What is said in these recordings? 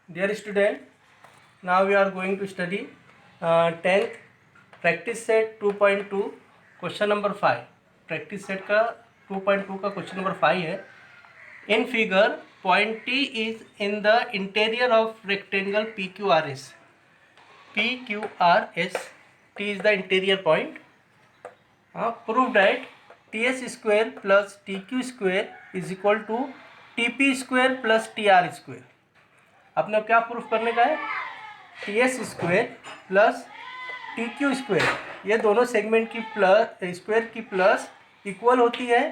Dear student, now we are going to study 10th practice set 2.2 question number 5. practice set का 2.2 का question number 5 है. In figure, point T is in the interior of rectangle PQRS. PQRS, T is the interior point. Prove that TS square plus TQ square is equal to TP square plus TR square. अपने क्या proof करने का है? T S square plus T Q square, ये दोनों segment की plus square की plus equal होती है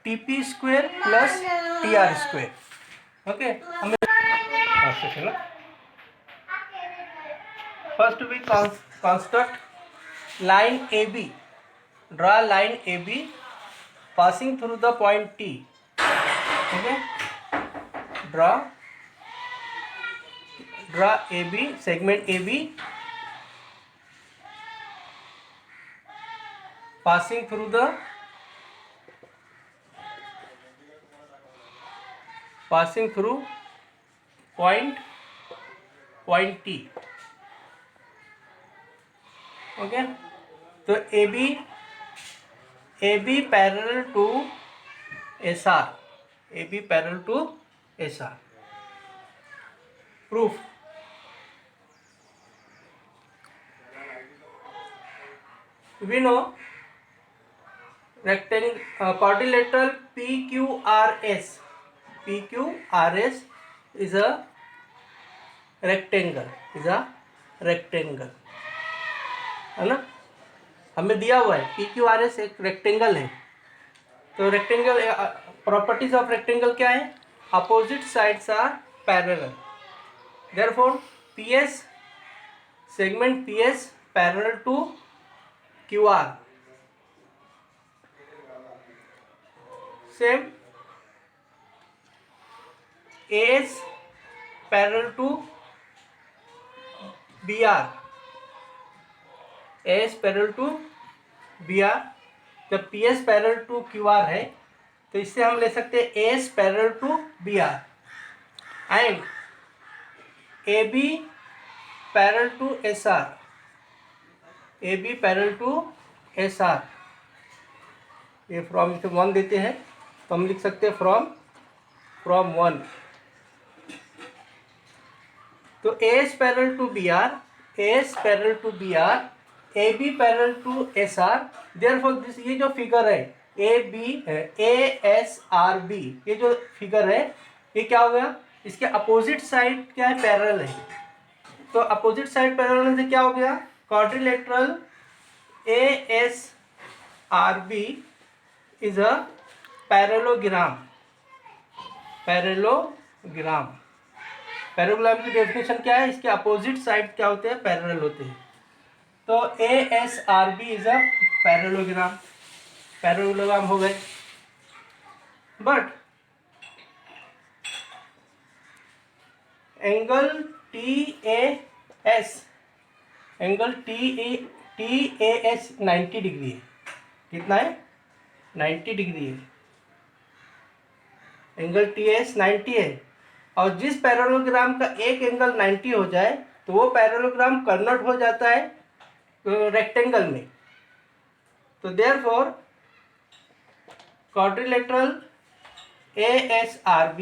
T P square plus T R square. Okay, हमें first we construct line A B. Draw line A B passing through the point T. Okay, draw AB, segment AB passing through point T. Okay, तो AB parallel to SR. AB parallel to SR. Proof. We know rectangle quadrilateral PQRS. PQRS is a rectangle. है ना? हमें दिया हुआ है PQRS एक rectangle है. तो रेक्टेंगल प्रॉपर्टीज ऑफ रेक्टेंगल क्या है? Opposite sides are parallel. Therefore, PS segment PS parallel to QR. Same AS parallel to BR. AS parallel to BR. जब PS parallel to QR है तो इससे हम ले सकते हैं AS parallel to BR and AB parallel to SR. AB parallel to SR. ये from इसे 1 देते हैं तो हम लिख सकते हैं फ्रॉम 1. तो AS parallel to BR, AS parallel to BR, AB parallel to SR. Therefore this ये जो फिगर है AB ASRB, ये जो फिगर है ये क्या हो गया? इसके अपोजिट साइड क्या है? पैरेलल है. तो अपोजिट साइड पैरेलल से क्या हो गया? Quadrilateral ASRB is a parallelogram. Parallelogram की डेफिनेशन क्या है? इसके अपोजिट साइड क्या होते हैं? पैरेलल होते हैं. तो ASRB इज अ पैरेलोग्राम हो गए. बट एंगल TAS 90 डिग्री है. कितना है? 90 डिग्री है. एंगल TAS 90 है. और जिस पैरेललोग्राम का एक एंगल 90 हो जाए तो वो पैरेललोग्राम कन्वर्ट हो जाता है रेक्टेंगल में. तो therefore quadrilateral ASRB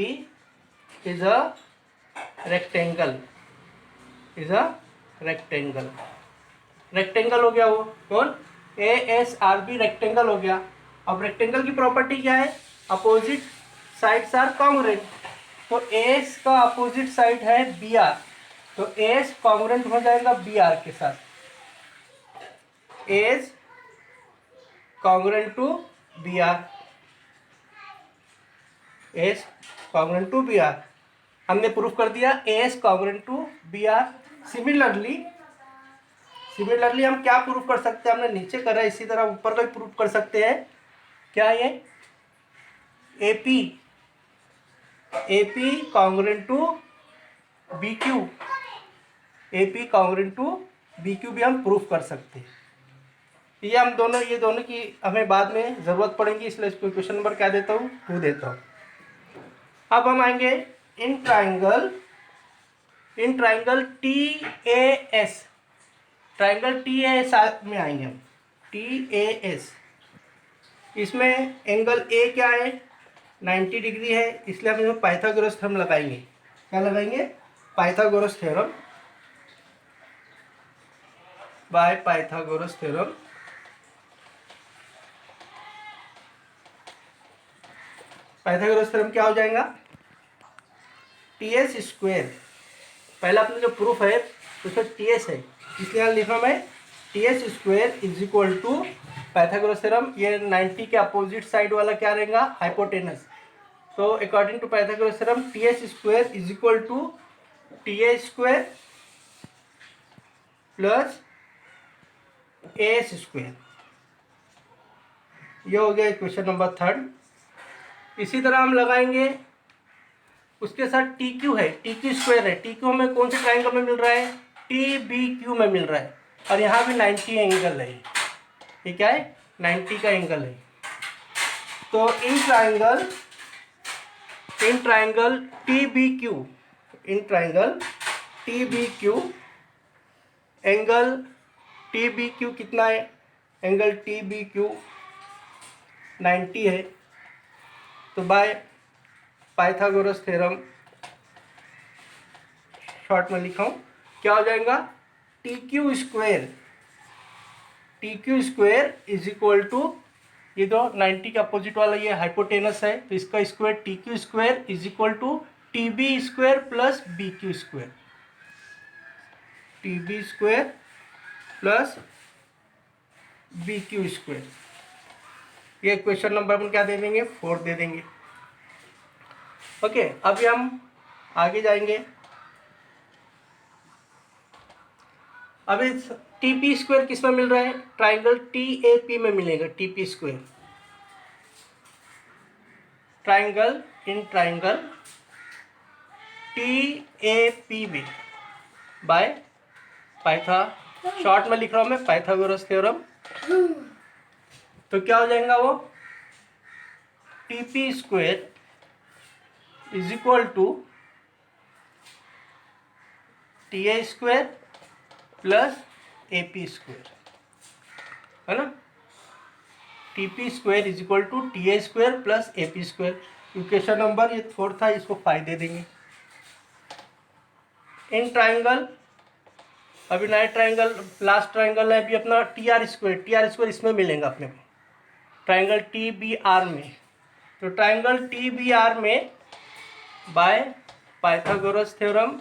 is a rectangle. Rectangle हो गया. वो कौन? ASRB रेक्टेंगल हो गया. अब रेक्टेंगल की प्रॉपर्टी क्या है? Opposite sides are congruent. तो AS का अपोजिट साइड है BR, तो AS कॉन्ग्रुएंट हो जाएगा BR के साथ. AS congruent to BR. AS congruent to BR हमने प्रूफ कर दिया. AS congruent to BR. Similarly हम क्या प्रूफ कर सकते हैं? हमने नीचे करा, इसी तरह ऊपर का भी प्रूफ कर सकते हैं. क्या ये? AP congruent to BQ. AP congruent to BQ भी हम प्रूफ कर सकते हैं. ये दोनों की हमें बाद में ज़रूरत पड़ेगी, इसलिए इसको क्वेश्चन नंबर क्या देता हूँ? 2 देता हूँ. अब हम आएंगे in triangle in triangle T A S, triangle T A S में आएंगे हम, टी ए एस। इसमें एंगल ए क्या है, 90 डिग्री है, इसलिए हम इसमें पाइथागोरस थ्योरम लगाएंगे। क्या लगाएंगे, Pythagoras theorem, bye Pythagoras theorem. Pythagoras theorem क्या हो जाएगा, टी एस स्क्वेयर, पहला अपना जो प्रूफ है उसमें टी एस है, इसलिए यहाँ लिखा मैं T S square is equal to Pythagoras theorem, ये 90 के अपोजिट साइड वाला क्या रहेगा, हाइपोटेनस। तो according to Pythagoras theorem T S square is equal to T A square plus A S square. ये हो गया इक्वेशन नंबर 3। इसी तरह हम लगाएंगे, उसके साथ टी क्यू है, टी क्यू स्क्वायर है, टी क्यू हमें कौन से ट्राइंगल में मिल रहा है, टी बी क्यू में मिल रहा है, और यहाँ भी 90 एंगल है, ये क्या है 90 का एंगल है। तो in triangle T B Q, in triangle T B Q, angle T B Q कितना है, एंगल टी बी क्यू 90 है। तो बाय पाइथागोरस थ्योरम शॉर्ट में लिखा हूँ, क्या हो जाएगा, T Q square is equal to, ये तो 90 के अपोजिट वाला ये हाइपोटेनस है, तो इसका square T Q square is equal to T B square plus B Q square, T B square plus B Q square. ये क्वेश्चन नंबर अपन क्या दे देंगे, 4 दे देंगे। ओके, अभी हम आगे जाएंगे। अभी टी पी स्क्वायर किस में मिल रहा है, ट्राइंगल टी ए पी में मिलेगा, T P square, triangle in triangle T A P में बाय शॉर्ट में लिख रहा हूं मैं पाइथागोरस थ्योरम। तो क्या हो जाएगा वो, T P square is equal to T A square plus A P square, है ना, T P square is equal to T A square plus A P square. Equation number ये 4 था, इसको 5 दे देंगे। इन ट्राइंगल, अभी नया ट्राइंगल, लास्ट ट्राइंगल है अभी अपना टी आर स्क्वायर इसमें मिलेगा अपने को, ट्राइंगल टी बी आर में। तो ट्राइंगल टी बी आर में बाय पाइथागोरस थ्योरम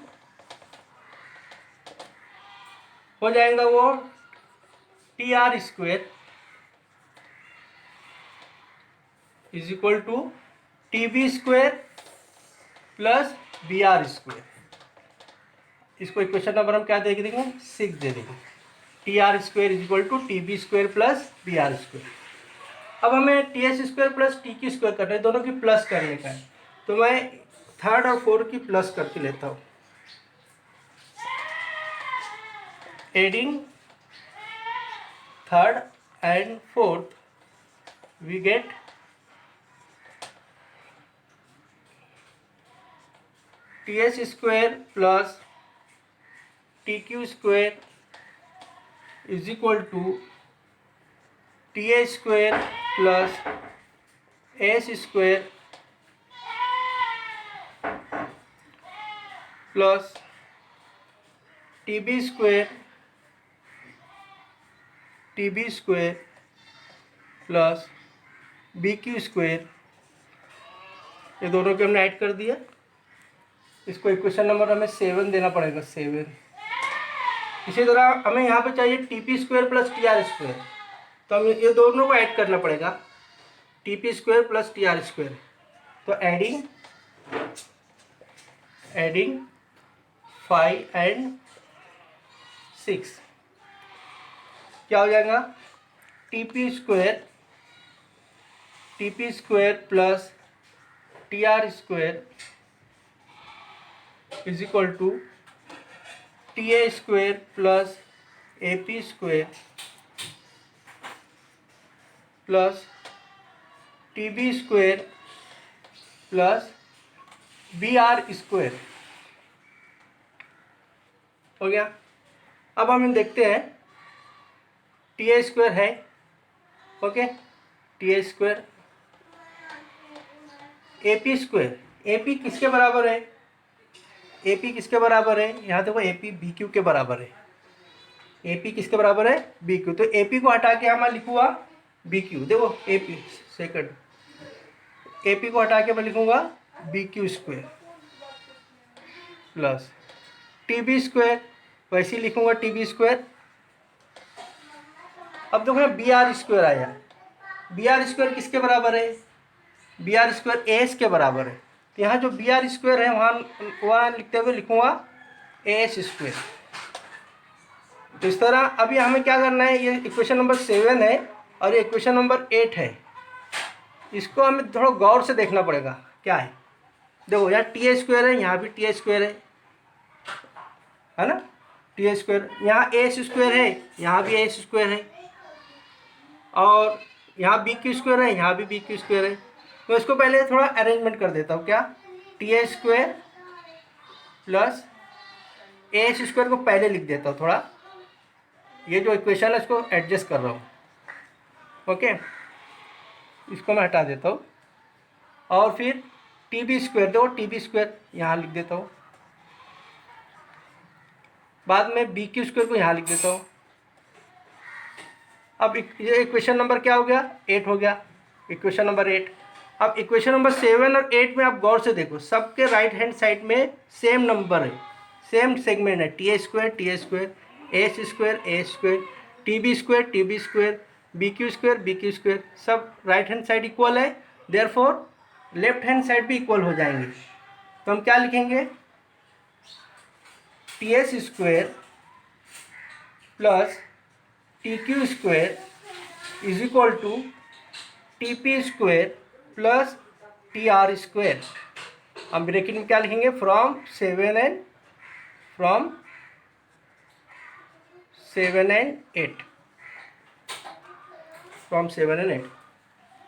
हो जाएगा वो T R square is equal to T B square plus B R square. इसको इक्वेशन नंबर हम क्या दे देंगे, 6 दे देंगे। T R square is equal to T B square plus B R square. अब हमें T S square plus T Q square करना है, दोनों की प्लस करने का है, तो मैं 3rd और 4th की प्लस करके लेता हूँ। Adding 3rd and 4th we get ts square plus tq square is equal to ta square plus s square plus tb square plus B Q square, ये दोनों के हमने ऐड कर दिया। इसको इक्वेशन नंबर हमें 7 देना पड़ेगा, 7। इसी तरह हमें यहाँ पे चाहिए T P square plus T R square, तो हमें ये दोनों को ऐड करना पड़ेगा, T P square plus T R square. तो एडिंग 5 and 6 क्या हो जाएगा, T P square plus T R square is equal to T A square plus A P square plus T B square plus B R square. हो गया। अब हम देखते हैं टी ए स्क्वायर है, okay, T A square A P square, A P किसके बराबर है, ए पी किसके बराबर है, यहाँ देखो ए पी बी क्यू के बराबर है, ए पी किसके बराबर है, बी क्यू। तो ए पी को हटा के मैं लिखूंगा बी क्यू, देखो A P second, A P को हटा के मैं लिखूंगा B Q square plus T B square, वैसे ही लिखूंगा टी बी स्क्वायर। अब देखो बी आर स्क्वायर आया, बी आर स्क्वायर किसके बराबर है, B R square A S के बराबर है। तो यहाँ जो बी आर स्क्वायर है वहाँ लिखते हुए लिखूंगा ए एस स्क्वायर। तो इस तरह अभी हमें क्या करना है, ये इक्वेशन नंबर 7 है और ये इक्वेशन नंबर 8 है, इसको हमें थोड़ा गौर से देखना पड़ेगा क्या है। देखो यहाँ टी ए स्क्वायर है, यहाँ भी टी ए स्क्वायर है ना, टी ए स्क्वायर, यहाँ ए एस स्क्वायर है, यहाँ भी ए एस स्क्वायर है, और यहाँ बी क्यू स्क्वायर है, यहाँ भी बी क्यू स्क्वायर है। तो इसको पहले थोड़ा अरेंजमेंट कर देता हूँ, क्या, T A square plus A S square को पहले लिख देता हूँ, थोड़ा ये जो इक्वेशन है इसको एडजस्ट कर रहा हूँ, ओके, इसको मैं हटा देता हूँ। और फिर टी बी स्क्वायर, दो टी बी स्क्वायर यहाँ लिख देता हूँ, बाद में बी क्यू स्क्वायर को यहाँ लिख देता हूँ। अब ये इक्वेशन नंबर क्या हो गया, 8 हो गया, इक्वेशन नंबर 8। अब इक्वेशन नंबर 7 और 8 में आप गौर से देखो, सबके राइट हैंड साइड में सेम नंबर है, सेम सेगमेंट है, T A square, A square, T B square, B Q square, सब राइट हैंड साइड इक्वल है, देयरफॉर लेफ्ट हैंड साइड भी इक्वल हो जाएंगे। तो हम क्या लिखेंगे, T S square plus T Q square is equal to T P square plus T R square. हम ब्रैकेट में क्या लिखेंगे, from 7 and 8,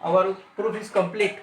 Our proof is complete.